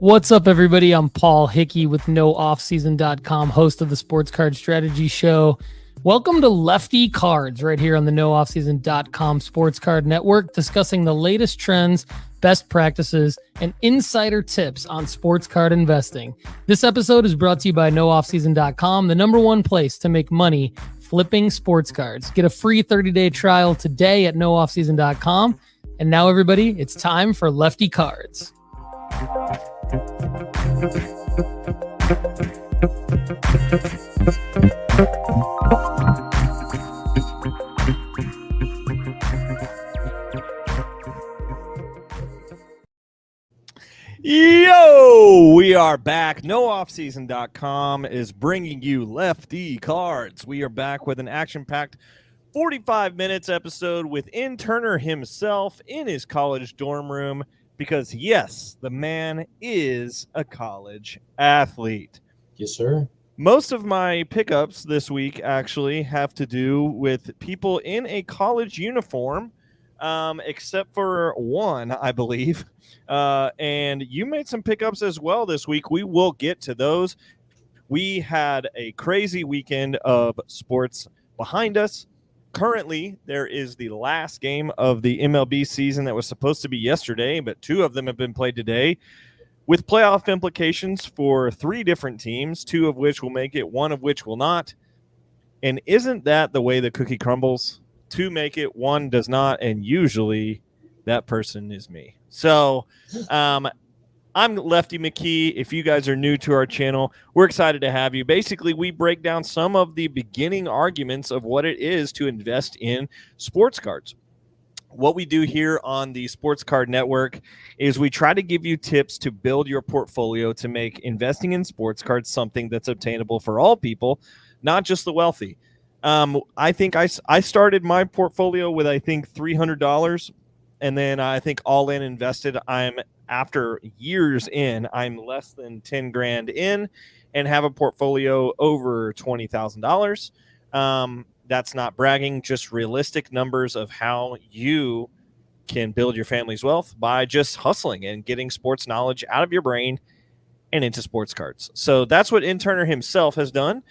What's up, everybody? I'm Paul Hickey with NoOffSeason.com, host of the Sports Card Strategy Show. Welcome to Lefty Cards right here on the NoOffSeason.com Sports Card Network, discussing the latest trends, best practices, and insider tips on sports card investing. This episode is brought to you by NoOffSeason.com, the number one place to make money flipping sports cards. Get a free 30-day trial today at NoOffSeason.com. And now, everybody, it's time for Lefty Cards. Yo, we are back. NoOffSeason.com is bringing you Lefty Cards. We are back with an action-packed 45 minutes episode with Turner himself in his college dorm room because, yes, the man is a college athlete. Yes, sir. Most of my pickups this week actually have to do with people in a college uniform, except for one, I believe. And you made some pickups as well this week. We will get to those. We had a crazy weekend of sports behind us. Currently, there is the last game of the MLB season that was supposed to be yesterday, but two of them have been played today, with playoff implications for three different teams, two of which will make it, one of which will not. And isn't that the way the cookie crumbles? Two make it, one does not, and usually that person is me. So I'm Lefty McKee. If you guys are new to our channel, we're excited to have you. Basically, we break down some of the beginning arguments of what it is to invest in sports cards. What we do here on the Sports Card Network is we try to give you tips to build your portfolio to make investing in sports cards something that's obtainable for all people, not just the wealthy. I think I started my portfolio with, I think, $300, and then I think all in invested, after years in, I'm less than 10 grand in and have a portfolio over $20,000. That's not bragging, just realistic numbers of how you can build your family's wealth by just hustling and getting sports knowledge out of your brain and into sports cards. So that's what Turner himself has done.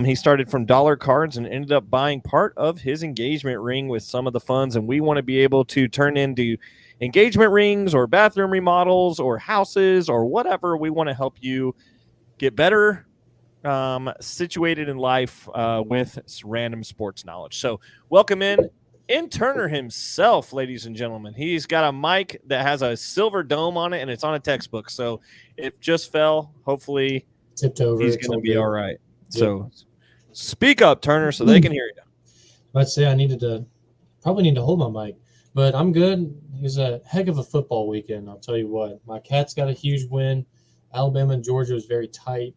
He started from dollar cards and ended up buying part of his engagement ring with some of the funds. And we want to be able to turn into engagement rings or bathroom remodels or houses or whatever. We want to help you get better situated in life with random sports knowledge. So welcome in Turner himself, ladies and gentlemen. He's got a mic that has a silver dome on it, and it's on a textbook. So it just fell. Hopefully tipped over. He's going to be all right. Yep. So speak up, Turner, so they can hear you. I'd say I probably need to hold my mic, but I'm good. It was a heck of a football weekend. I'll tell you what. My Cats got a huge win. Alabama and Georgia was very tight.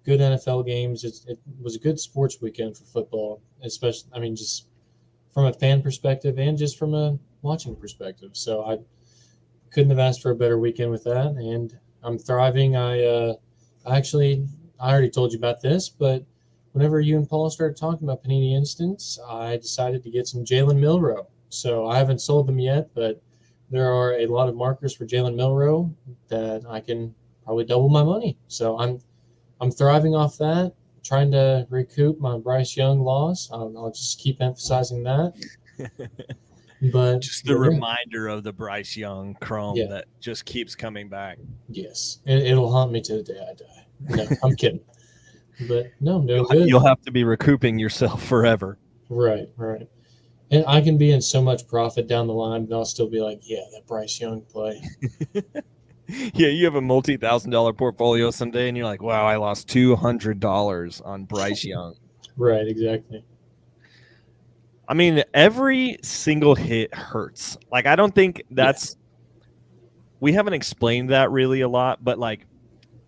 Good NFL games. It was a good sports weekend for football, especially, just from a fan perspective and just from a watching perspective. So I couldn't have asked for a better weekend with that, and I'm thriving. I already told you about this, but whenever you and Paul started talking about Panini Instants, I decided to get some Jalen Milroe. So I haven't sold them yet, but there are a lot of markers for Jalen Milroe that I can probably double my money. So I'm thriving off that, trying to recoup my Bryce Young loss. I'll just keep emphasizing that. But just the reminder of the Bryce Young chrome that just keeps coming back. Yes, it'll haunt me to the day I die. No, I'm kidding. But no good. You'll have to be recouping yourself forever. Right. And I can be in so much profit down the line, but I'll still be like, yeah, that Bryce Young play. Yeah, you have a multi-$1,000 portfolio someday, and you're like, wow, I lost $200 on Bryce Young. Right, exactly. Every single hit hurts. I don't think that's we haven't explained that really a lot, but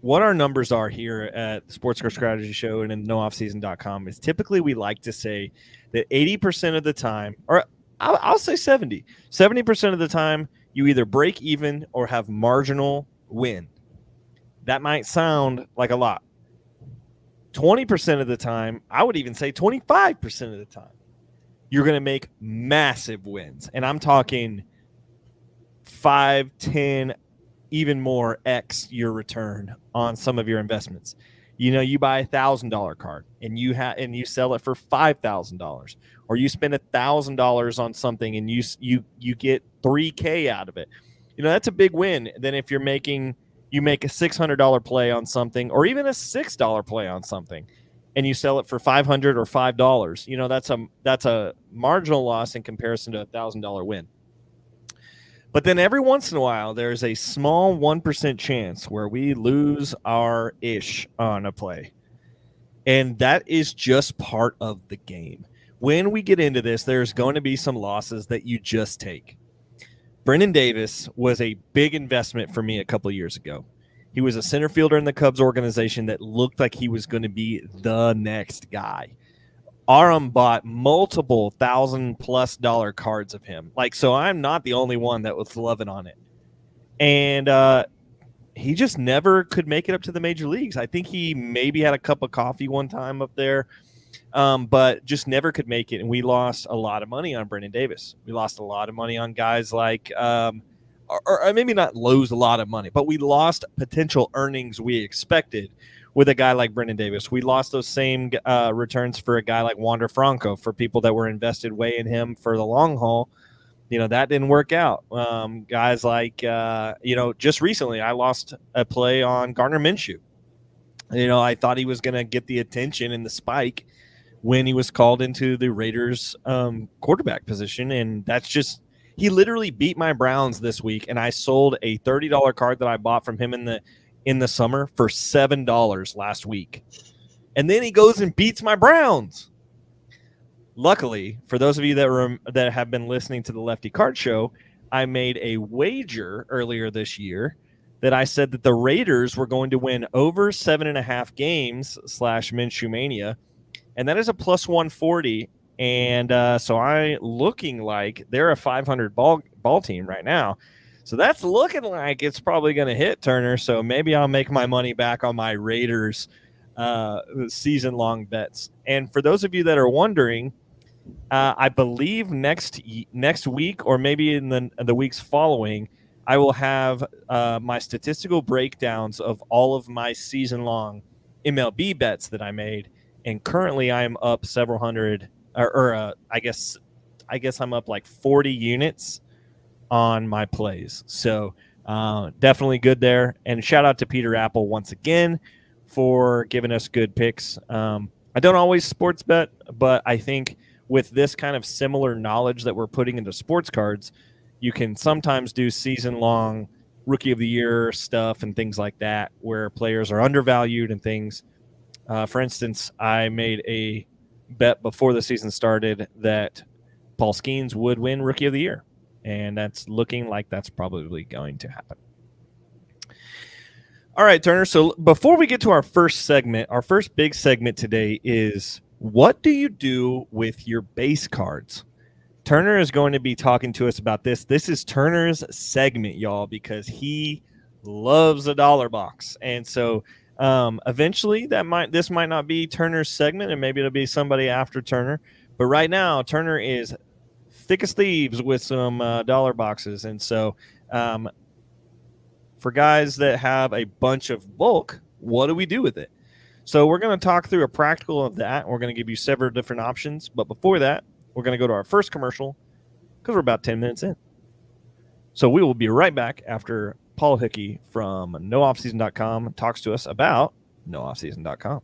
what our numbers are here at the Sports Card Strategy Show and in NoOffSeason.com is typically we like to say that 80% of the time, or I'll say 70% of the time, you either break even or have marginal win. That might sound like a lot. 20% of the time, I would even say 25% of the time, you're going to make massive wins. And I'm talking 5, 10, even more X your return on some of your investments. You know, you buy $1,000 card and you sell it for $5,000, or you spend $1,000 on something and you get $3K out of it. You know, that's a big win. Then if you make a $600 play on something, or even a $6 play on something, and you sell it for $500 or $5, you know, that's a marginal loss in comparison to $1,000 win. But then every once in a while, there's a small 1% chance where we lose our ish on a play. And that is just part of the game. When we get into this, there's going to be some losses that you just take. Brennan Davis was a big investment for me a couple of years ago. He was a center fielder in the Cubs organization that looked like he was going to be the next guy. Aram bought multiple $1,000+ cards of him. So I'm not the only one that was loving on it. And he just never could make it up to the major leagues. I think he maybe had a cup of coffee one time up there, but just never could make it. And we lost a lot of money on Brennan Davis. We lost a lot of money on guys like, or maybe not lose a lot of money, but we lost potential earnings we expected with a guy like Brennan Davis. We lost those same returns for a guy like Wander Franco, for people that were invested way in him for the long haul. You know, that didn't work out. Guys like, just recently I lost a play on Gardner Minshew. You know, I thought he was going to get the attention and the spike when he was called into the Raiders quarterback position. And that's just, he literally beat my Browns this week. And I sold a $30 card that I bought from him in the summer for $7 last week. And then he goes and beats my Browns. Luckily, for those of you that have been listening to the Lefty Card Show, I made a wager earlier this year that I said that the Raiders were going to win over 7.5 games / Minshew Mania. And that is a plus 140. And so I looking like they're a 500 ball team right now. So that's looking like it's probably going to hit, Turner. So maybe I'll make my money back on my Raiders season-long bets. And for those of you that are wondering, I believe next week, or maybe in the weeks following, I will have my statistical breakdowns of all of my season-long MLB bets that I made. And currently I am up several hundred, I guess I'm up like 40 units on my plays. So definitely good there. And shout out to Peter Apple once again for giving us good picks. I don't always sports bet, but I think with this kind of similar knowledge that we're putting into sports cards, you can sometimes do season-long rookie of the year stuff and things like that, where players are undervalued and things. For instance, I made a bet before the season started that Paul Skeens would win rookie of the year. And that's looking like that's probably going to happen. All right, Turner. So before we get to our first segment, our first big segment today is, what do you do with your base cards? Turner is going to be talking to us about this. This is Turner's segment, y'all, because he loves a dollar box. And so eventually this might not be Turner's segment, and maybe it'll be somebody after Turner. But right now, Turner is thick as thieves with some dollar boxes. And so for guys that have a bunch of bulk, what do we do with it? So we're going to talk through a practical of that. We're going to give you several different options. But before that, we're going to go to our first commercial because we're about 10 minutes in. So we will be right back after Paul Hickey from NoOffSeason.com talks to us about NoOffSeason.com.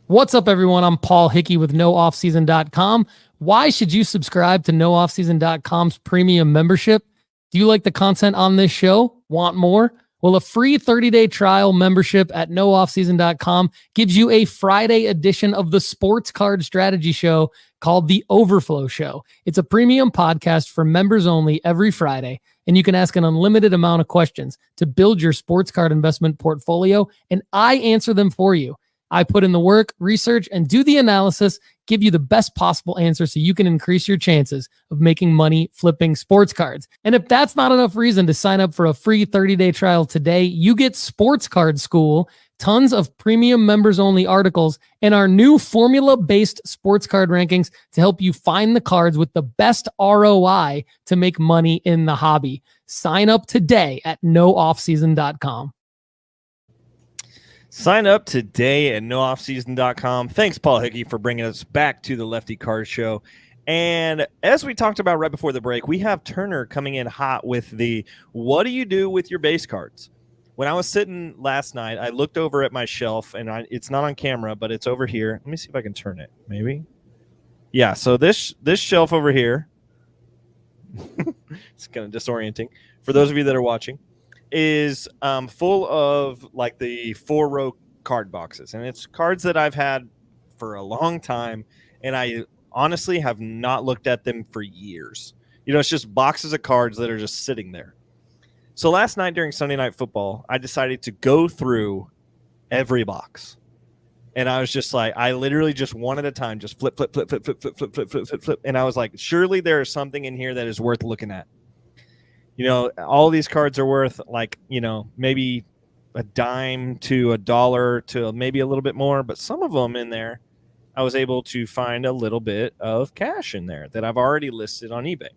What's up, everyone? I'm Paul Hickey with NoOffSeason.com. Why should you subscribe to NoOffSeason.com's premium membership? Do you like the content on this show? Want more? Well, a free 30-day trial membership at NoOffSeason.com gives you a Friday edition of the Sports Card Strategy Show called The Overflow Show. It's a premium podcast for members only every Friday, and you can ask an unlimited amount of questions to build your sports card investment portfolio, and I answer them for you. I put in the work, research, and do the analysis, give you the best possible answer so you can increase your chances of making money flipping sports cards. And if that's not enough reason to sign up for a free 30-day trial today, you get Sports Card School tons of premium members-only articles, and our new formula-based sports card rankings to help you find the cards with the best ROI to make money in the hobby. Sign up today at nooffseason.com. Sign up today at nooffseason.com. Thanks, Paul Hickey, for bringing us back to the Lefty Card Show. And as we talked about right before the break, we have Turner coming in hot with the what do you do with your base cards? When I was sitting last night, I looked over at my shelf, and it's not on camera, but it's over here. Let me see if I can turn it, maybe. Yeah, so this shelf over here, it's kind of disorienting for those of you that are watching, is full of like the 4-row card boxes. And it's cards that I've had for a long time, and I honestly have not looked at them for years. It's just boxes of cards that are just sitting there. So last night during Sunday Night Football, I decided to go through every box. And I was just like, I literally just one at a time, just flip. And I was like, surely there is something in here that is worth looking at. All these cards are worth like, maybe a dime to $1 to maybe a little bit more. But some of them in there, I was able to find a little bit of cash in there that I've already listed on eBay.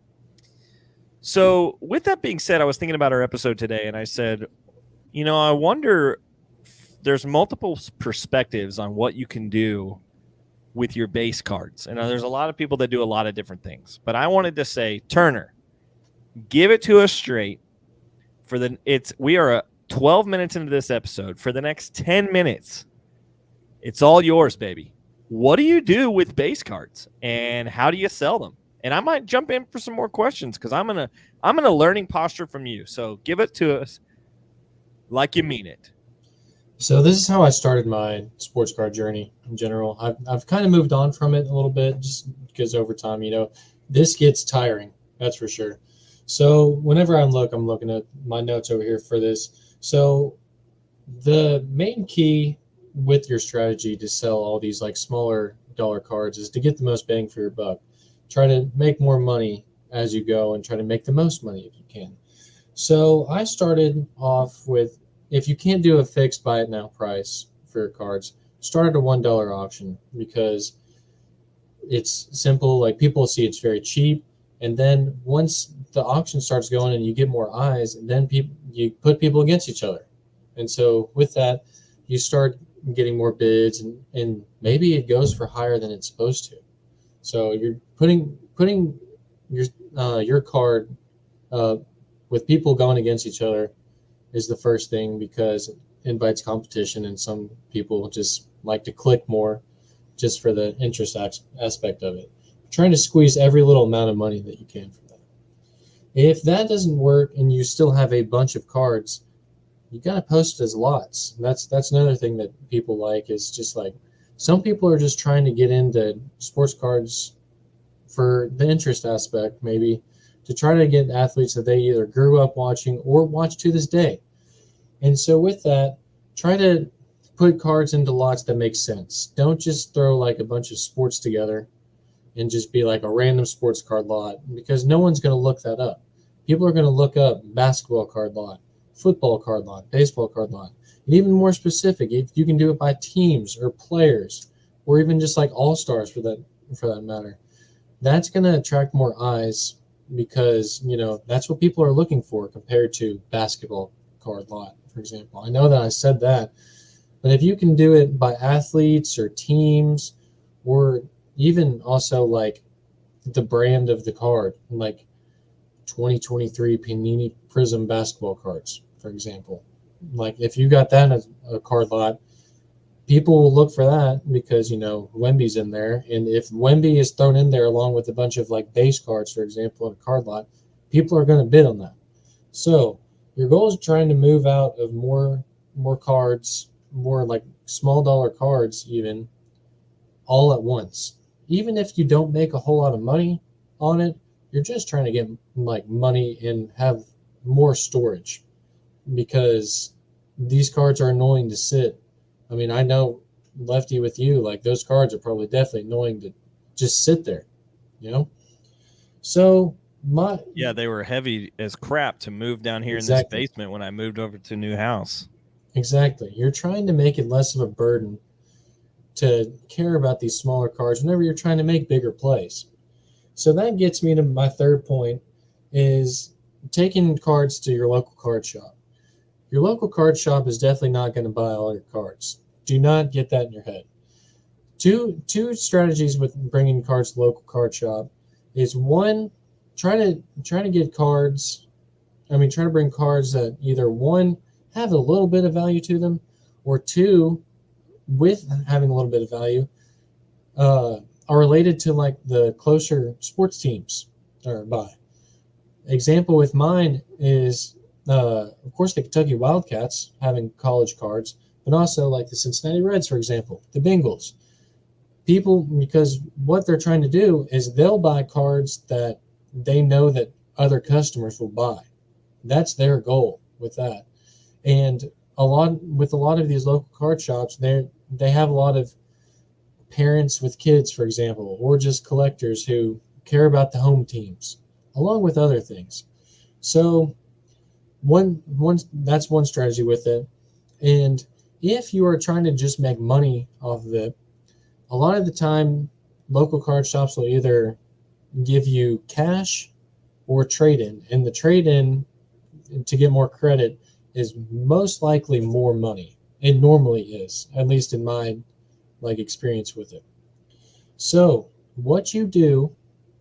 So with that being said, I was thinking about our episode today, and I said, I wonder if there's multiple perspectives on what you can do with your base cards. And there's a lot of people that do a lot of different things. But I wanted to say, Turner, give it to us straight. We are 12 minutes into this episode. For the next 10 minutes, it's all yours, baby. What do you do with base cards, and how do you sell them? And I might jump in for some more questions because I'm in a learning posture from you. So give it to us like you mean it. So this is how I started my sports card journey in general. I've kind of moved on from it a little bit just because over time, this gets tiring. That's for sure. So whenever I'm looking at my notes over here for this. So the main key with your strategy to sell all these like smaller dollar cards is to get the most bang for your buck. Try to make more money as you go and try to make the most money if you can. So I started off with, if you can't do a fixed buy it now price for your cards, start at a $1 auction because it's simple. Like people see it's very cheap. And then once the auction starts going and you get more eyes, then you put people against each other. And so with that, you start getting more bids and maybe it goes for higher than it's supposed to. So you're putting your card with people going against each other is the first thing because it invites competition, and some people just like to click more just for the interest aspect of it. You're trying to squeeze every little amount of money that you can from that. If that doesn't work and you still have a bunch of cards, you got to post it as lots. And that's another thing that people like is just like, some people are just trying to get into sports cards for the interest aspect, maybe to try to get athletes that they either grew up watching or watch to this day. And so with that, try to put cards into lots that make sense. Don't just throw like a bunch of sports together and just be like a random sports card lot because no one's going to look that up. People are going to look up basketball card lot, football card lot, baseball card lot. And even more specific, if you can do it by teams or players, or even just like all-stars for that matter, that's going to attract more eyes because, that's what people are looking for compared to basketball card lot, for example. I know that I said that, but if you can do it by athletes or teams, or even also like the brand of the card, like 2023 Panini Prism basketball cards, for example. Like if you got that as a card lot, people will look for that because, Wemby's in there. And if Wemby is thrown in there along with a bunch of like base cards, for example, in a card lot, people are going to bid on that. So your goal is trying to move out of more cards, more like small dollar cards, even all at once. Even if you don't make a whole lot of money on it, you're just trying to get like money and have more storage because these cards are annoying to sit. I mean, I know Lefty with you, like those cards are probably definitely annoying to just sit there, So they were heavy as crap to move down here in this basement when I moved over to a new house. Exactly. You're trying to make it less of a burden to care about these smaller cards whenever you're trying to make bigger plays. So that gets me to my third point is taking cards to your local card shop. Your local card shop is definitely not going to buy all your cards. Do not get that in your head. Two strategies with bringing cards to the local card shop is one, try to get cards. Try to bring cards that either one have a little bit of value to them, or two, with having a little bit of value, are related to like the closer sports teams are by. Example with mine is, of course, the Kentucky Wildcats having college cards, but also like the Cincinnati Reds, for example, the Bengals. People, because what they're trying to do is they'll buy cards that they know that other customers will buy. That's their goal with that. And a lot of these local card shops, they have a lot of parents with kids, for example, or just collectors who care about the home teams, along with other things. So that's one strategy with it. And if you are trying to just make money off of it, a lot of the time, local card shops will either give you cash or trade-in. And the trade-in, to get more credit, is most likely more money. It normally is, at least in my experience with it. So what you do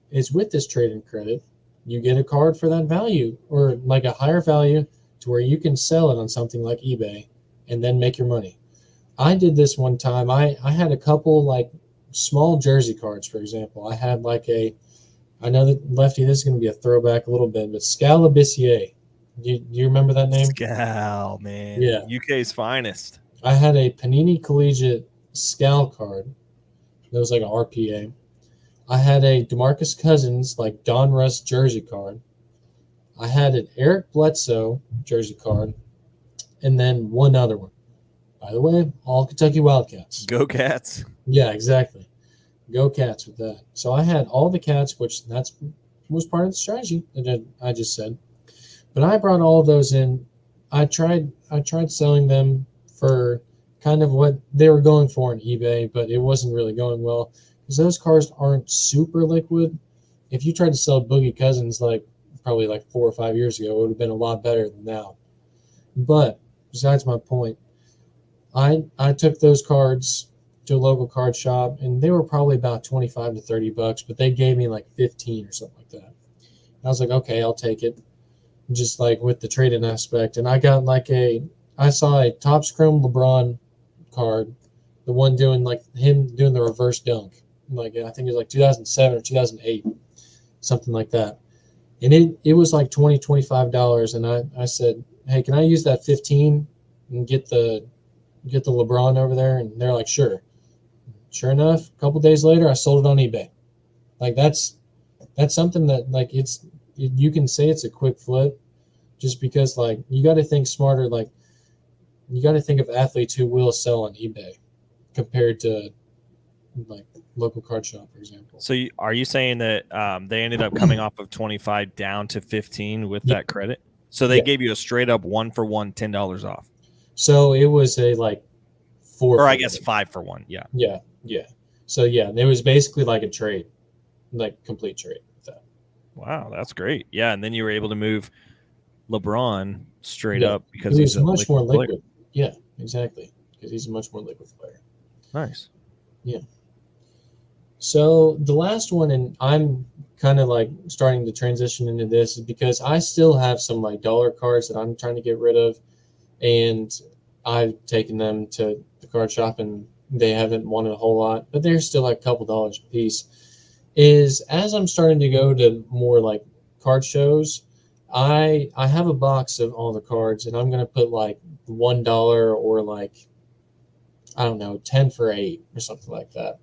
is with this trade-in credit, you get a card for that value, or like a higher value, to where you can sell it on something like eBay and then make your money. I did this one time. I had a couple like small jersey cards, for example. I had I know that Lefty, this is going to be a throwback a little bit, but Scalabissier. Do you remember that name? Scal, man. Yeah. UK's finest. I had a Panini Collegiate Scal card. That was like an RPA. I had a DeMarcus Cousins, like Don Russ jersey card. I had an Eric Bledsoe jersey card. And then one other one. By the way, all Kentucky Wildcats. Go Cats. Yeah, exactly. Go Cats with that. So I had all the Cats, which was part of the strategy that I just said. But I brought all of those in. I tried selling them for kind of what they were going for on eBay, but it wasn't really going well because those cards aren't super liquid. If you tried to sell Boogie Cousins probably 4 or 5 years ago, it would have been a lot better than now. But besides my point, I took those cards to a local card shop, and they were probably about $25 to $30, but they gave me 15 or something like that. And I was like, okay, I'll take it, just with the trade-in aspect. And I got I saw a Topps Chrome LeBron card, the one doing him doing the reverse dunk, I think it was 2007 or 2008, something like that. And it was $20-$25, and I said, hey, can I use that 15 and get the LeBron over there? And they're like, sure. Sure enough, a couple days later, I sold it on eBay. That's something that you can say it's a quick flip, just because you got to think smarter. You got to think of athletes who will sell on eBay compared to local card shop, for example. So are you saying that they ended up coming off of 25 down to 15 with that credit? So they gave you a straight up 1-for-1 $10 off. So it was a 4, or I guess 5-for-1. Yeah. Yeah. So it was basically like a trade, complete trade with that. Wow, that's great. Yeah, and then you were able to move LeBron straight up because he's much more liquid. Player. Yeah, exactly. Because he's a much more liquid player. Nice. Yeah. So the last one, and I'm kind of starting to transition into this, is because I still have some dollar cards that I'm trying to get rid of, and I've taken them to the card shop and they haven't wanted a whole lot, but they're still a couple dollars a piece. Is as I'm starting to go to more card shows, I have a box of all the cards, and I'm gonna put $1 or I don't know, 10 for 8 or something like that.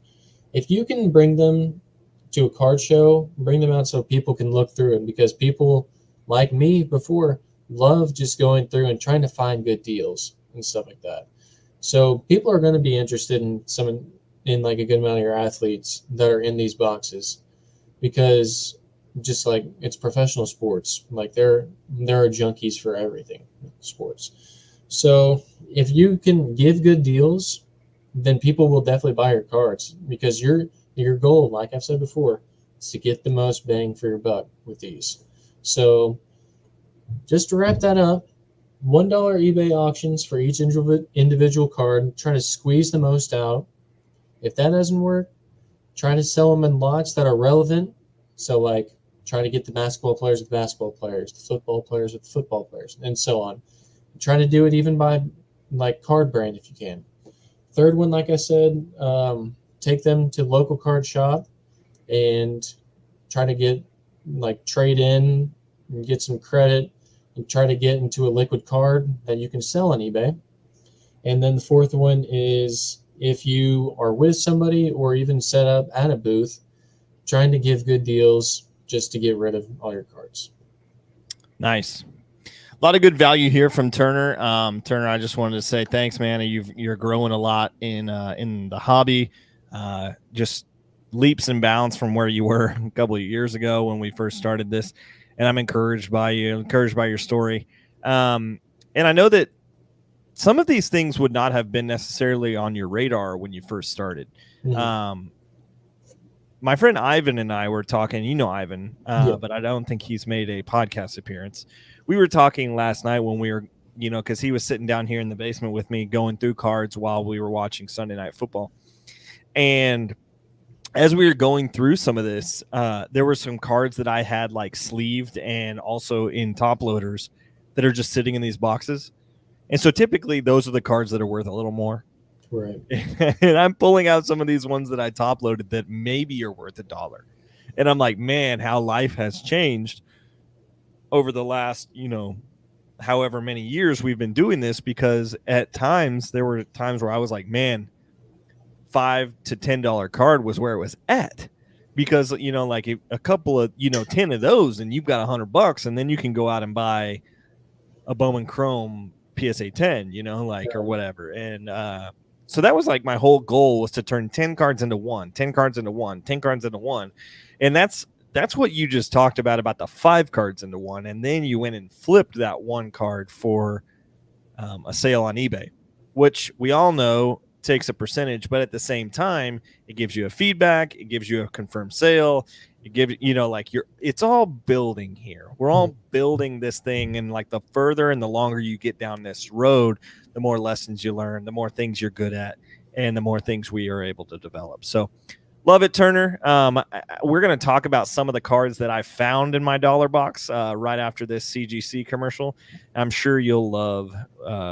If you can bring them to a card show, bring them out so people can look through it, because people like me before love just going through and trying to find good deals and stuff like that. So people are going to be interested in a good amount of your athletes that are in these boxes, because just it's professional sports. There are junkies for everything sports. So if you can give good deals, then people will definitely buy your cards because your goal, like I've said before, is to get the most bang for your buck with these. So just to wrap that up, $1 eBay auctions for each individual card, trying to squeeze the most out. If that doesn't work, try to sell them in lots that are relevant. So like try to get the basketball players with basketball players, the football players with football players, and so on. Try to do it even by like card brand if you can. Third one, like I said, take them to local card shop and try to get like trade in and get some credit and try to get into a liquid card that you can sell on eBay. And then the fourth one is if you are with somebody or even set up at a booth, trying to give good deals just to get rid of all your cards. Nice. A lot of good value here from Turner. Turner, I just wanted to say thanks, man. You're growing a lot in the hobby. Just leaps and bounds from where you were a couple of years ago when we first started this. And I'm encouraged by you, encouraged by your story. And I know that some of these things would not have been necessarily on your radar when you first started. Mm-hmm. My friend Ivan and I were talking, you know Ivan, but I don't think he's made a podcast appearance. We were talking last night when we were, because he was sitting down here in the basement with me going through cards while we were watching Sunday Night Football. And as we were going through some of this, there were some cards that I had like sleeved and also in top loaders that are just sitting in these boxes. And so typically those are the cards that are worth a little more. Right. And I'm pulling out some of these ones that I top loaded that maybe are worth $1. And I'm like, man, how life has changed over the last, however many years we've been doing this, because at times there were times where I was like, man, $5 to $10 card was where it was at, because, like a couple of, 10 of those and you've got $100 and then you can go out and buy a Bowman Chrome PSA 10, or whatever. And, so that was like my whole goal, was to turn 10 cards into one, 10 cards into one, 10 cards into one. And that's what you just talked about the 5 cards into one. And then you went and flipped that one card for a sale on eBay, which we all know takes a percentage, but at the same time, it gives you a feedback. It gives you a confirmed sale. It gives, it's all building here. We're all building this thing. And like the further and the longer you get down this road, the more lessons you learn, the more things you're good at, and the more things we are able to develop. So love it, Turner. We're going to talk about some of the cards that I found in my dollar box right after this CGC commercial. I'm sure you'll love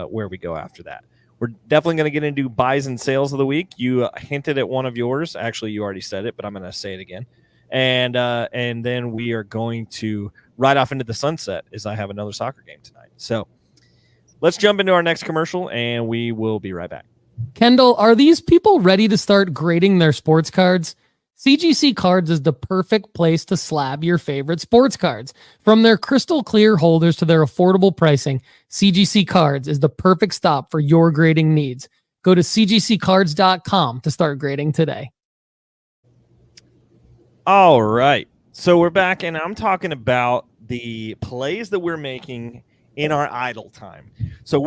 where we go after that. We're definitely going to get into buys and sales of the week. You hinted at one of yours. Actually, you already said it, but I'm going to say it again. And then we are going to ride off into the sunset as I have another soccer game tonight. So let's jump into our next commercial, and we will be right back. Kendall, are these people ready to start grading their sports cards? CGC Cards is the perfect place to slab your favorite sports cards. From their crystal clear holders to their affordable pricing, CGC Cards is the perfect stop for your grading needs. Go to cgccards.com to start grading today. All right. So we're back, and I'm talking about the plays that we're making in our idle time. So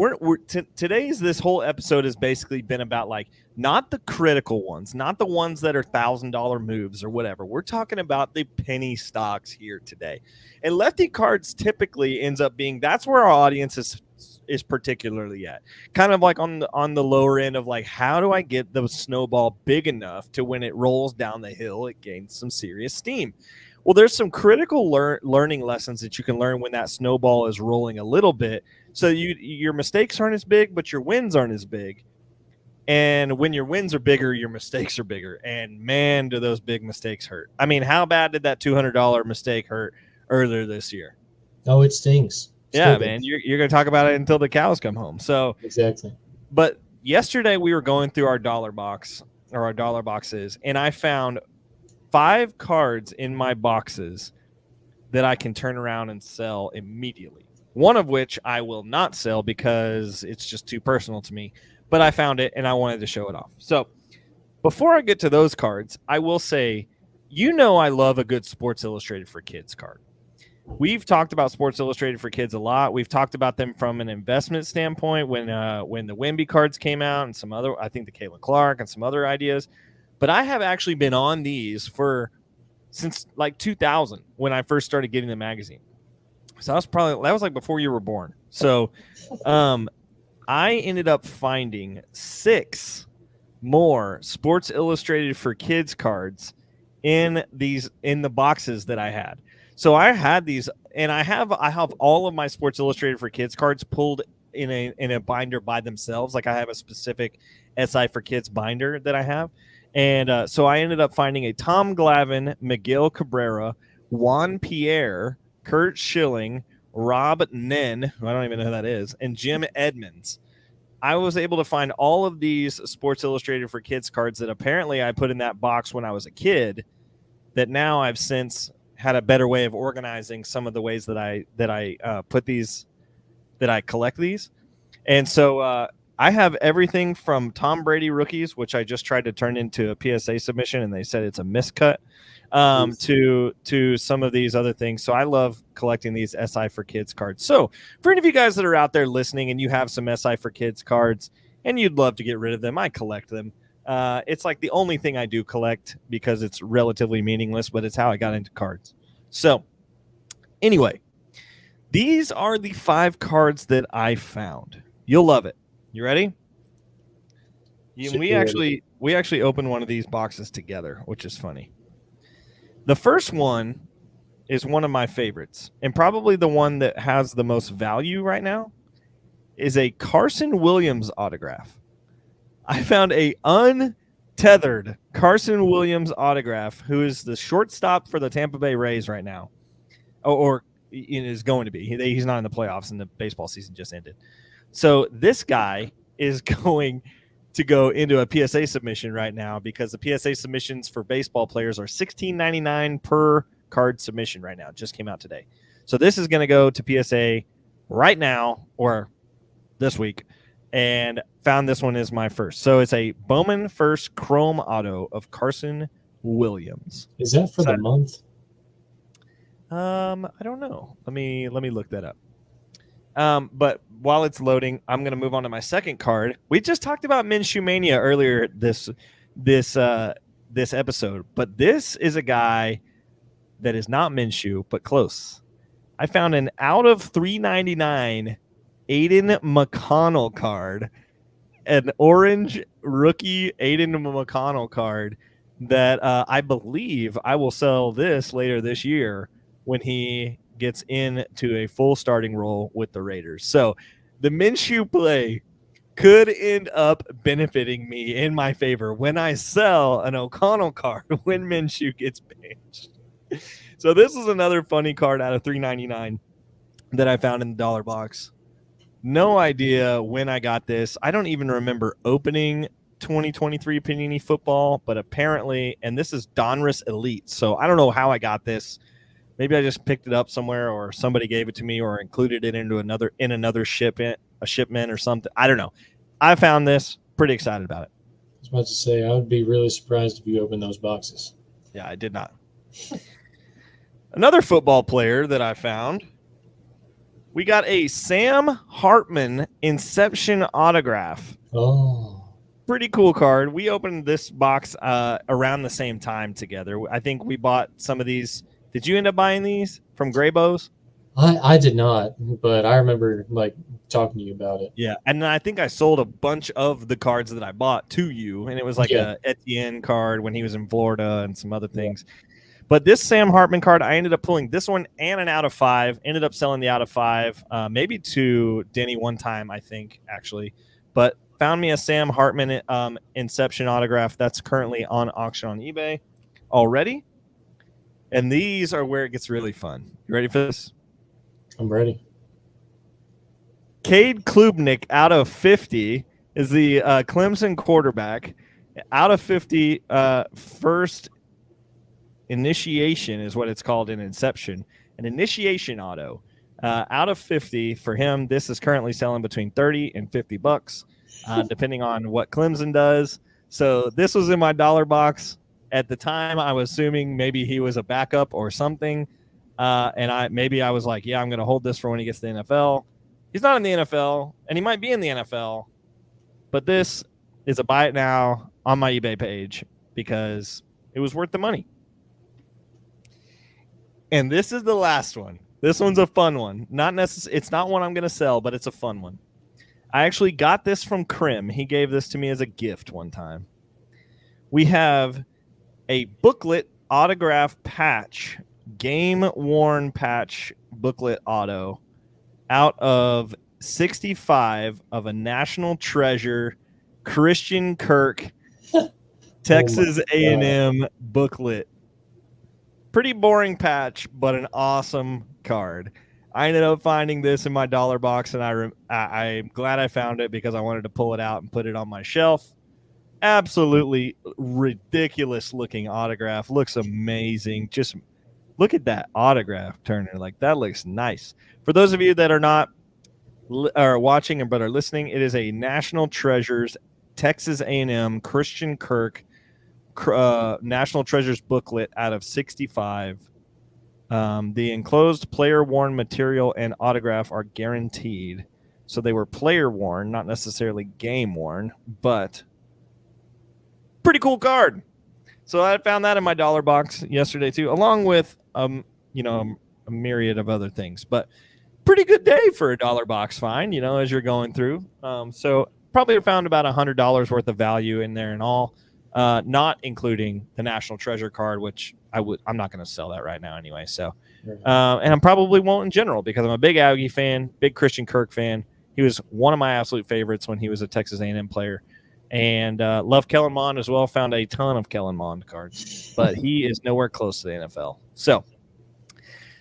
this whole episode has basically been about like not the critical ones, not the ones that are $1,000 moves or whatever. We're talking about the penny stocks here today. And Lefty Cards typically ends up being, that's where our audience is particularly at. Kind of like on the lower end of like, how do I get the snowball big enough to when it rolls down the hill, it gains some serious steam? Well, there's some critical learning lessons that you can learn when that snowball is rolling a little bit. So your mistakes aren't as big, but your wins aren't as big. And when your wins are bigger, your mistakes are bigger. And man, do those big mistakes hurt. I mean, how bad did that $200 mistake hurt earlier this year? Oh, it stings. Yeah, man, you're going to talk about it until the cows come home. So exactly. But yesterday we were going through our dollar box or our dollar boxes, and I found 5 cards in my boxes that I can turn around and sell immediately. One of which I will not sell because it's just too personal to me, but I found it and I wanted to show it off. So before I get to those cards, I will say, I love a good Sports Illustrated for Kids card. we've talked about Sports Illustrated for Kids a lot. We've talked about them from an investment standpoint when the Wemby cards came out and some other, I think the Caitlin Clark and some other ideas. But I have actually been on these since like 2000 when I first started getting the magazine. So that was like before you were born. So I ended up finding 6 more Sports Illustrated for Kids cards in the boxes that I had. So I had these, and I have all of my Sports Illustrated for Kids cards pulled in a binder by themselves. Like I have a specific SI for Kids binder that I have. And so I ended up finding a Tom Glavine, Miguel Cabrera, Juan Pierre, Kurt Schilling, Rob Nen, who I don't even know who that is, and Jim Edmonds. I was able to find all of these Sports Illustrated for Kids cards that apparently I put in that box when I was a kid, that now I've since had a better way of organizing some of the ways that I collect these. And so I have everything from Tom Brady rookies, which I just tried to turn into a PSA submission, and they said it's a miscut, to some of these other things. So I love collecting these SI for Kids cards. So for any of you guys that are out there listening and you have some SI for Kids cards and you'd love to get rid of them, I collect them. It's like the only thing I do collect because it's relatively meaningless, but it's how I got into cards. So anyway, these are the 5 cards that I found. You'll love it. You ready? We actually opened one of these boxes together, which is funny. The first one is one of my favorites, and probably the one that has the most value right now, is a Carson Williams autograph. I found a untethered Carson Williams autograph, who is the shortstop for the Tampa Bay Rays right now, or is going to be. He's not in the playoffs, and the baseball season just ended. So this guy is going to go into a PSA submission right now because the PSA submissions for baseball players are $16.99 per card submission right now. It just came out today. So this is going to go to PSA right now or this week, and found this one as my first. So it's a Bowman First Chrome Auto of Carson Williams. Is that for the month? I don't know. Let me look that up. But while it's loading, I'm going to move on to my second card. We just talked about Minshew Mania earlier this episode, but this is a guy that is not Minshew, but close. I found an out of $3.99 Aiden McConnell card, an orange rookie Aiden McConnell card that I believe I will sell this later this year when he gets into a full starting role with the Raiders. So the Minshew play could end up benefiting me in my favor when I sell an O'Connell card when Minshew gets benched. So this is another funny card out of $3.99 that I found in the dollar box. No idea when I got this. I don't even remember opening 2023 Panini Football, but apparently, and this is Donruss Elite, so I don't know how I got this. Maybe I just picked it up somewhere, or somebody gave it to me, or included it into another shipment or something. I don't know. I found this. Pretty excited about it. I was about to say, I would be really surprised if you opened those boxes. Yeah, I did not. Another football player that I found. We got a Sam Hartman Inception autograph. Oh. Pretty cool card. We opened this box around the same time together. I think we bought some of these. Did you end up buying these from Graybo's? I did not, but I remember talking to you about it. Yeah, and I think I sold a bunch of the cards that I bought to you, and it was like a Etienne card when he was in Florida and some other things. Yeah. But this Sam Hartman card, I ended up pulling this one and an out of 5. Ended up selling the out of 5, maybe to Denny one time, I think, actually. But found me a Sam Hartman Inception autograph that's currently on auction on eBay already. And these are where it gets really fun. You ready for this? I'm ready. Cade Klubnik out of 50 is the Clemson quarterback. Out of 50, first initiation is what it's called in Inception. An initiation auto. Out of 50 for him, this is currently selling between $30 and $50, depending on what Clemson does. So this was in my dollar box. At the time, I was assuming maybe he was a backup or something. And I was like, yeah, I'm going to hold this for when he gets to the NFL. He's not in the NFL, and he might be in the NFL, but this is a buy it now on my eBay page because it was worth the money. And this is the last one. This one's a fun one. It's not one I'm going to sell, but it's a fun one. I actually got this from Krim. He gave this to me as a gift one time. We have a booklet autograph patch, game-worn patch booklet auto out of 65 of a national treasure, Christian Kirk, Texas A&M booklet. Pretty boring patch, but an awesome card. I ended up finding this in my dollar box, and I'm glad I found it because I wanted to pull it out and put it on my shelf. Absolutely ridiculous looking autograph. Looks amazing. Just look at that autograph, Turner. Like, that looks nice. For those of you that are not watching but are listening, it is a National Treasures Texas A&M Christian Kirk National Treasures booklet out of 65. The enclosed player-worn material and autograph are guaranteed. So they were player-worn, not necessarily game-worn, but pretty cool card. So I found that in my dollar box yesterday too, along with a myriad of other things. But pretty good day for a dollar box find, as you're going through. So probably found about $100 worth of value in there and all, not including the National Treasure card, which I'm not going to sell that right now anyway. So, and I probably won't in general because I'm a big Augie fan, big Christian Kirk fan. He was one of my absolute favorites when he was a Texas A&M player. And love Kellen Mond as well. Found a ton of Kellen Mond cards, but he is nowhere close to the NFL. So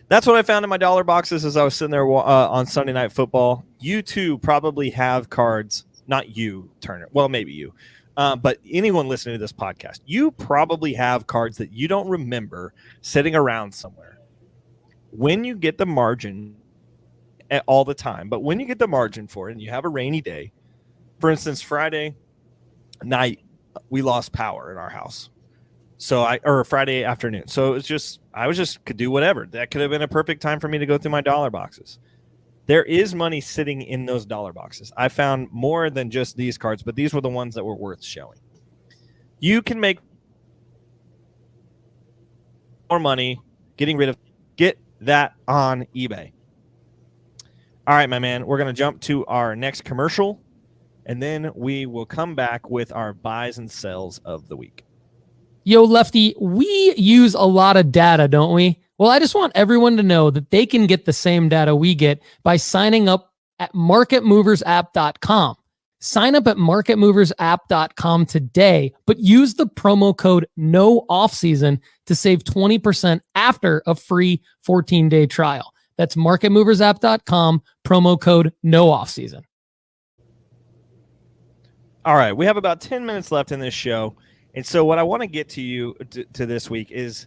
that's what I found in my dollar boxes as I was sitting there on Sunday Night Football. You too probably have cards. Not you, Turner. Well, maybe you. But anyone listening to this podcast, you probably have cards that you don't remember sitting around somewhere. When you get the margin all the time, but when you get the margin for it and you have a rainy day, for instance, Friday night we lost power in our house, or Friday afternoon, so I could do whatever. That could have been a perfect time for me to go through my dollar boxes. There is money sitting in those dollar boxes. I found more than just these cards, but these were the ones that were worth showing. You can make more money get that on eBay. All right, my man, we're going to jump to our next commercial, and then we will come back with our buys and sells of the week. Yo, Lefty, we use a lot of data, don't we? Well, I just want everyone to know that they can get the same data we get by signing up at marketmoversapp.com. Sign up at marketmoversapp.com today, but use the promo code NOOFFSEASON to save 20% after a free 14-day trial. That's marketmoversapp.com, promo code NOOFFSEASON. All right, we have about 10 minutes left in this show. And so what I want to get to you to this week is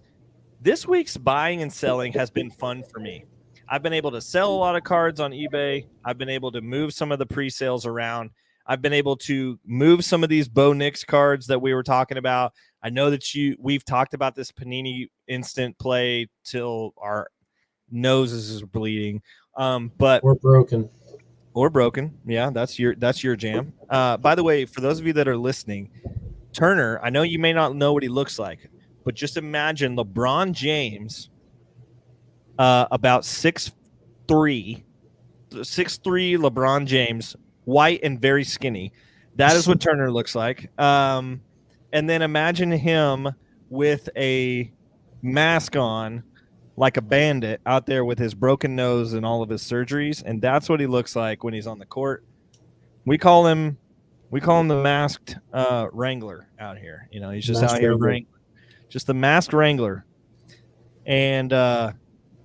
this week's buying and selling has been fun for me. I've been able to sell a lot of cards on eBay. I've been able to move some of the pre-sales around. I've been able to move some of these Bo Nix cards that we were talking about. I know that we've talked about this Panini instant play till our noses is bleeding. But we're broken. Or broken. Yeah, that's your jam. By the way, for those of you that are listening, Turner, I know you may not know what he looks like, but just imagine LeBron James, about 6'3", LeBron James, white and very skinny. That is what Turner looks like. And then imagine him with a mask on, like a bandit, out there with his broken nose and all of his surgeries, and that's what he looks like when he's on the court. We call him the masked wrangler out here. He's just masked out here wrangling. Just the masked wrangler. And I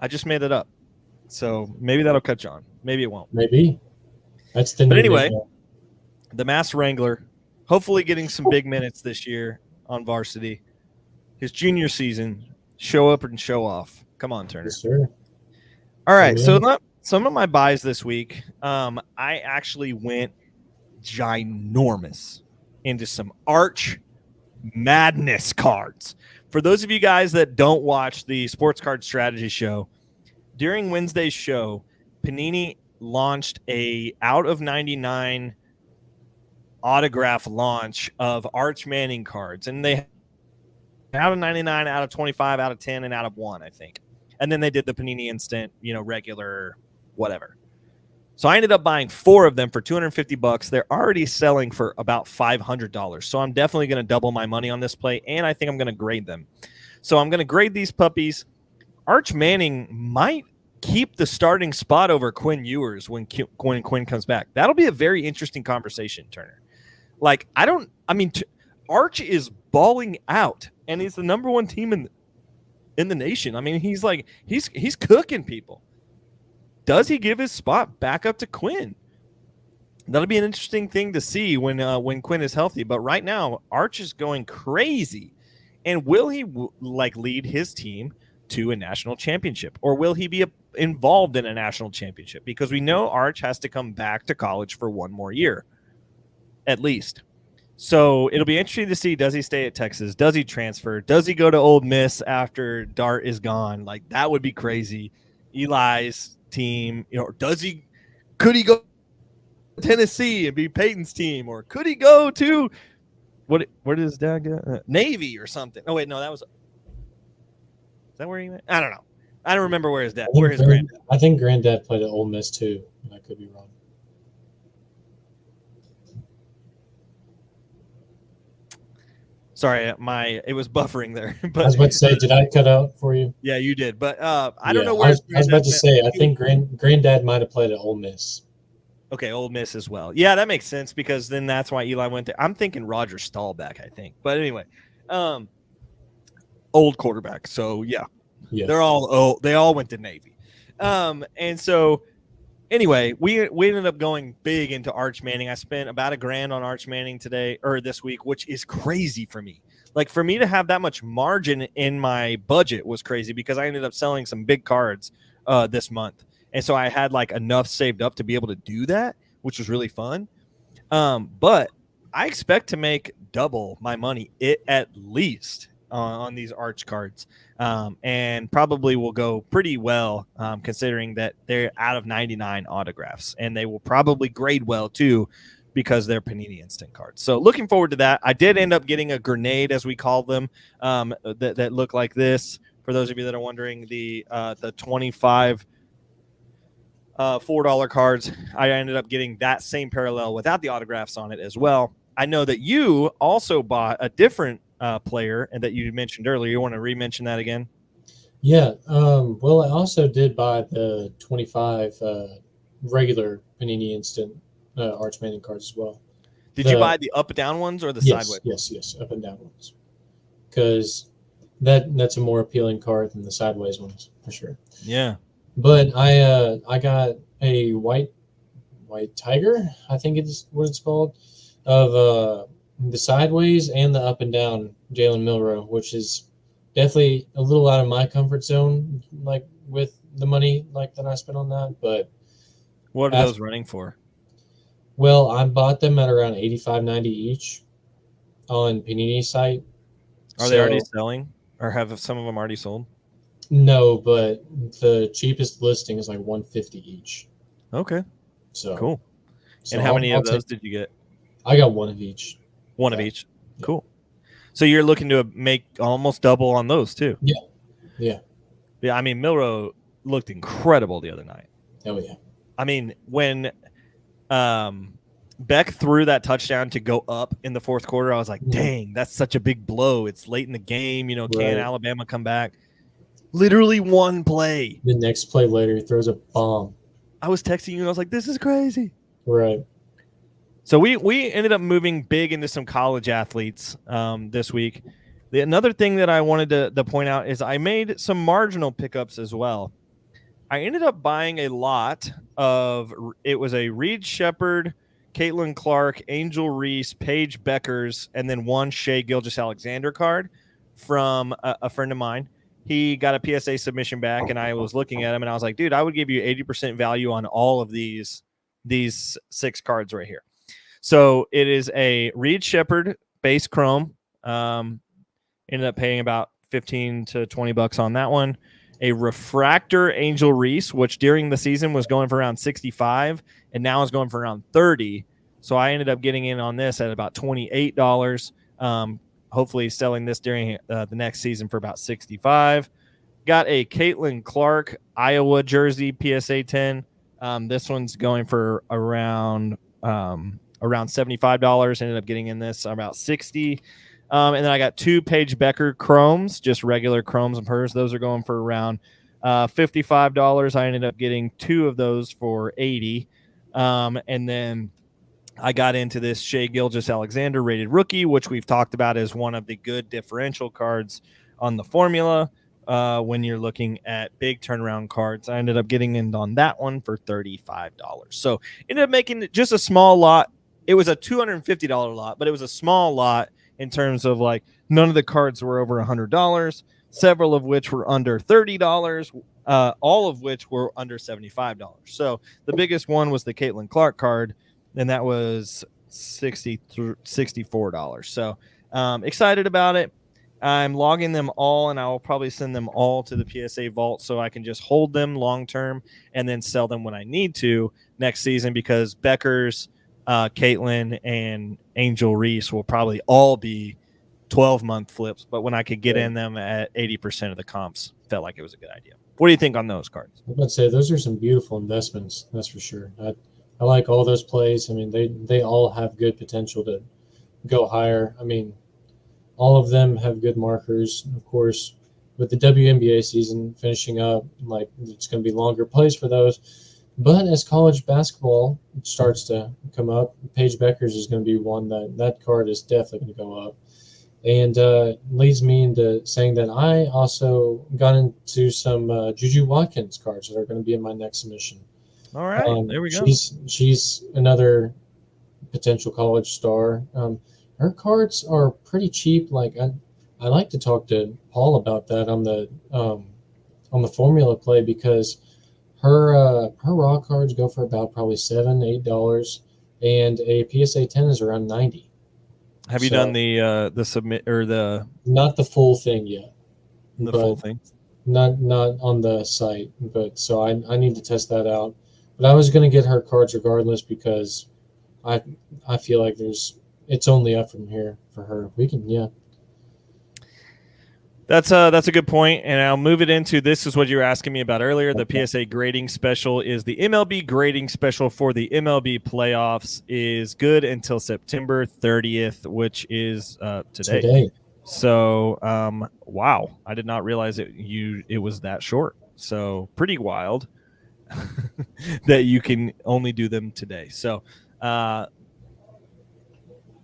just made it up. So maybe that'll catch on. Maybe it won't. Maybe. That's the But anyway, the masked wrangler, hopefully getting some big minutes this year on varsity. His junior season, show up and show off. Come on, Turner. Yes, sir. All right, so some of my buys this week, I actually went ginormous into some Arch Madness cards. For those of you guys that don't watch the Sports Card Strategy Show, during Wednesday's show, Panini launched a out of 99 autograph launch of Arch Manning cards, and they out of 99, out of 25, out of 10, and out of 1, I think. And then they did the Panini Instant, regular whatever. So I ended up buying 4 of them for $250. They're already selling for about $500. So I'm definitely going to double my money on this play, and I think I'm going to grade them. So I'm going to grade these puppies. Arch Manning might keep the starting spot over Quinn Ewers when Quinn comes back. That'll be a very interesting conversation, Turner. Arch is balling out, and he's the number 1 team in the nation. I mean, he's cooking people. Does he give his spot back up to Quinn? That'll be an interesting thing to see when Quinn is healthy. But right now, Arch is going crazy. And will he lead his team to a national championship, or will he be involved in a national championship? Because we know Arch has to come back to college for 1 more year, at least. So it'll be interesting to see, does he stay at Texas? Does he transfer? Does he go to Ole Miss after Dart is gone? That would be crazy. Eli's team, could he go to Tennessee and be Peyton's team, or could he go to where did his dad go? Navy or something? Oh wait, no, is that where he went? I don't know. I don't remember where his granddad. I think granddad played at Ole Miss too. I could be wrong. Sorry, it was buffering there. But I was about to say, did I cut out for you? Yeah, you did. But I don't know where. I was about to say, I think granddad might have played at Ole Miss. Okay, Ole Miss as well. Yeah, that makes sense, because then that's why Eli went there. I'm thinking Roger Staubach, I think. But anyway, old quarterback. So yeah, they're all old. They all went to Navy. And so anyway, we ended up going big into Arch Manning. I spent about $1,000 on Arch Manning this week, which is crazy for me. For me to have that much margin in my budget was crazy, because I ended up selling some big cards this month. And so I had enough saved up to be able to do that, which was really fun. But I expect to make double my money at least on these Arch cards, and probably will go pretty well, considering that they're out of 99 autographs, and they will probably grade well too, because they're Panini Instant cards. So looking forward to that. I did end up getting a grenade, as we call them, that look like this. For those of you that are wondering, the 25 $4 cards, I ended up getting that same parallel without the autographs on it as well. I know that you also bought a different player, and that you mentioned earlier. You want to re-mention that again? Yeah. Well, I also did buy the 25 regular Panini Instant Arch Manning cards as well. Did you buy the up and down ones or the sideways? Yes, up and down ones. Because that's a more appealing card than the sideways ones, for sure. Yeah. But I got a white tiger, I think it's what it's called, of the sideways and the up and down Jalen Milroe, which is definitely a little out of my comfort zone, with the money that I spent on that. But what are those running for? Well, I bought them at around $85.90 each on Panini's site. Are they already selling, or have some of them already sold? No, but the cheapest listing is $150 each. Okay. So cool. And how many of those did you get? I got one of each. One of each. Yeah. Cool. So you're looking to make almost double on those too. Yeah. I mean, Milroe looked incredible the other night. Oh yeah. I mean, when Beck threw that touchdown to go up in the fourth quarter, I was like, dang, that's such a big blow. It's late in the game. Can Alabama come back? Literally one play. The next play later, he throws a bomb. I was texting you, and I was like, this is crazy. Right. So we ended up moving big into some college athletes this week. Another thing that I wanted to point out is I made some marginal pickups as well. I ended up buying a lot of – it was a Reed Shepard, Caitlin Clark, Angel Reese, Paige Beckers, and then one Shea Gilgeous-Alexander card from a friend of mine. He got a PSA submission back, and I was looking at him, and I was like, dude, I would give you 80% value on all of these 6 cards right here. So it is a Reed Shepard base chrome. Ended up paying about $15 to $20 on that one. a refractor Angel Reese, which during the season was going for around 65 and now is going for around 30. So I ended up getting in on this at about $28. Hopefully selling this during the next season for about 65. Got a Caitlin Clark Iowa jersey PSA 10. This one's going for around $75. Ended up getting in this about 60. And then I got 2 Paige Becker chromes, just regular chromes of hers. Those are going for around $55. I ended up getting 2 of those for 80. And then I got into this Shea Gilgeous-Alexander rated rookie, which we've talked about as one of the good differential cards on the formula when you're looking at big turnaround cards. I ended up getting in on that one for $35. So ended up making just a small lot. It was a $250 lot, but it was a small lot in terms of like none of the cards were over $100, several of which were under $30, all of which were under $75. So the biggest one was the Caitlin Clark card, and that was $64. So excited about it. I'm logging them all, and I will probably send them all to the PSA vault so I can just hold them long term and then sell them when I need to next season, because Becker's, Caitlin, and Angel Reese will probably all be 12-month flips. But when I could get in them at 80% of the comps, felt like it was a good idea. What do you think on those cards? I'm about to say those are some beautiful investments. That's for sure. I like all those plays. I mean, they all have good potential to go higher. I mean, all of them have good markers. Of course, with the WNBA season finishing up, like it's going to be longer plays for those. But as college basketball starts to come up, Paige Beckers is going to be one that card is definitely going to go up. And leads me into saying that I also got into some Juju Watkins cards that are going to be in my next submission. All right, there we go. She's another potential college star. Her cards are pretty cheap. Like I like to talk to Paul about that on the formula play, because her raw cards go for about probably $7-8, and a PSA 10 is around 90. Have you done the submit or the not the full thing yet? The full thing, not on the site, but so I need to test that out. But I was going to get her cards regardless, because I feel like it's only up from here for her. We can, yeah. That's a good point, and I'll move it into this is what you were asking me about earlier. The PSA grading special is the MLB grading special for the MLB playoffs is good until September 30th, which is today. So, wow, I did not realize it was that short. So pretty wild that you can only do them today. So, I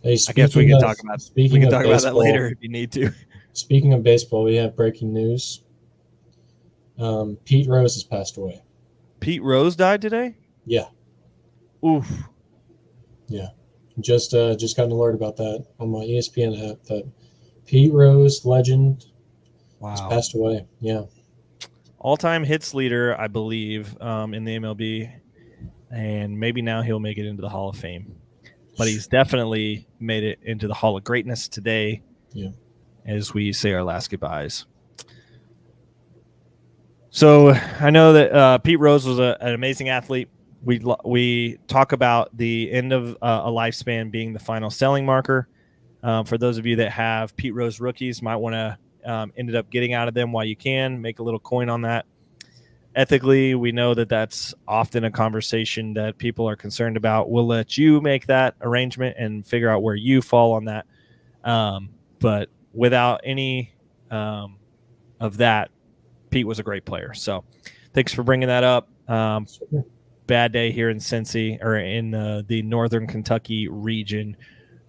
guess we can talk about that later if you need to. Speaking of baseball, we have breaking news. Pete Rose has passed away. Pete Rose died today? Yeah. Oof. Yeah. Just got an alert about that on my ESPN app that Pete Rose, legend, has passed away. Yeah. All-time hits leader, I believe, in the MLB, and maybe now he'll make it into the Hall of Fame. But he's definitely made it into the Hall of Greatness today. Yeah. As we say our last goodbyes. So I know that Pete Rose was an amazing athlete. We talk about the end of a lifespan being the final selling marker. For those of you that have Pete Rose rookies, might want to ended up getting out of them while you can, make a little coin on that. Ethically, we know that that's often a conversation that people are concerned about. We'll let you make that arrangement and figure out where you fall on that. But without any of that, Pete was a great player. So thanks for bringing that up. Bad day here in Cincy, or in the Northern Kentucky region,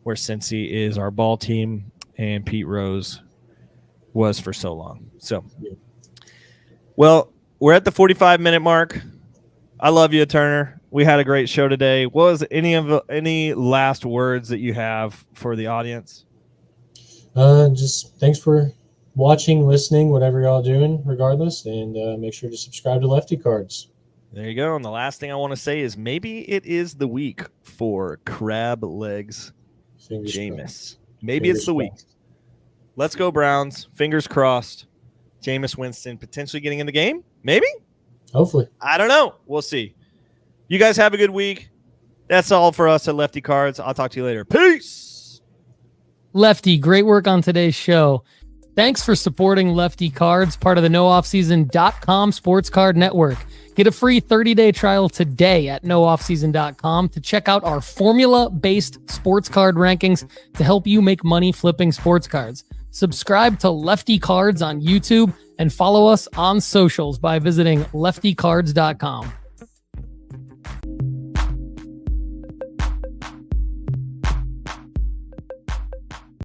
where Cincy is our ball team and Pete Rose was for so long. So, well, we're at the 45-minute mark. I love you, Turner. We had a great show today. What was any last words that you have for the audience? Just thanks for watching, listening, whatever y'all doing, regardless, and make sure to subscribe to Lefty Cards. There you go. And the last thing I want to say is maybe it is the week for Crab Legs Jameis. Maybe it's the week. Let's go, Browns. Fingers crossed. Jameis Winston potentially getting in the game? Maybe? Hopefully. I don't know. We'll see. You guys have a good week. That's all for us at Lefty Cards. I'll talk to you later. Peace. Lefty, great work on today's show. Thanks for supporting Lefty Cards, part of the nooffseason.com sports card network. Get a free 30-day trial today at nooffseason.com to check out our formula-based sports card rankings to help you make money flipping sports cards. Subscribe to Lefty Cards on YouTube and follow us on socials by visiting leftycards.com.